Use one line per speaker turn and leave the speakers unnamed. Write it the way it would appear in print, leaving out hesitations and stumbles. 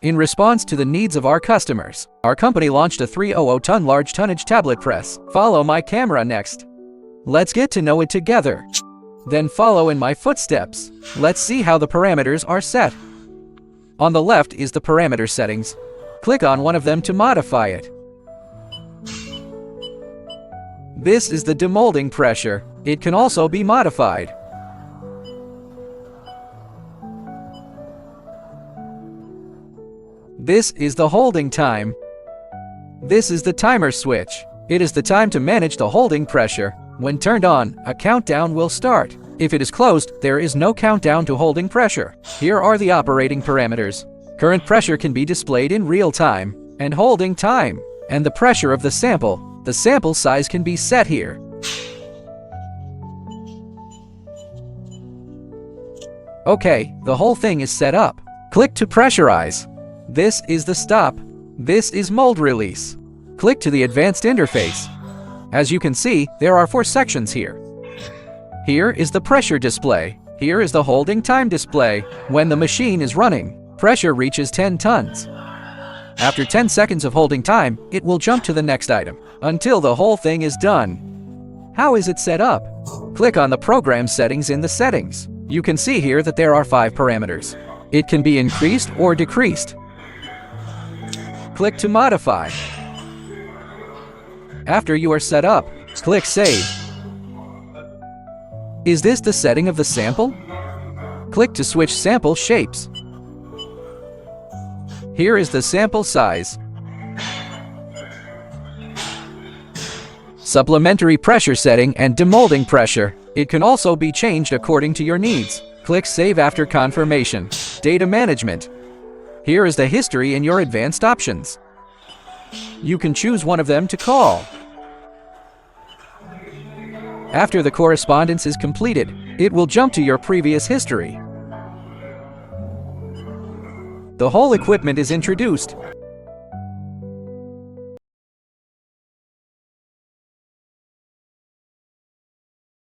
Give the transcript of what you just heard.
In response to the needs of our customers, our company launched a 300-ton large tonnage tablet press. Follow my camera next. Let's get to know it together. Then follow in my footsteps. Let's see how the parameters are set. On the left is the parameter settings. Click on one of them to modify it. This is the demolding pressure. It can also be modified. This is the holding time. This is the timer switch. It is the time to manage the holding pressure. When turned on, a countdown will start. If it is closed, there is no countdown to holding pressure. Here are the operating parameters. Current pressure can be displayed in real time, and holding time, and the pressure of the sample. The sample size can be set here. Okay, the whole thing is set up. Click to pressurize. This is the stop. This is mold release. Click to the advanced interface. As you can see, there are 4 sections here. Here is the pressure display. Here is the holding time display. When the machine is running, pressure reaches 10 tons. After 10 seconds of holding time, it will jump to the next item, until the whole thing is done. How is it set up? Click on the program settings in the settings. You can see here that there are 5 parameters. It can be increased or decreased. Click to modify. After you are set up, click Save. Is this the setting of the sample? Click to switch sample shapes. Here is the sample size. Supplementary pressure setting and demolding pressure. It can also be changed according to your needs. Click Save after confirmation. Data management. Here is the history in your advanced options. You can choose one of them to call. After the correspondence is completed, it will jump to your previous history. The whole equipment is introduced.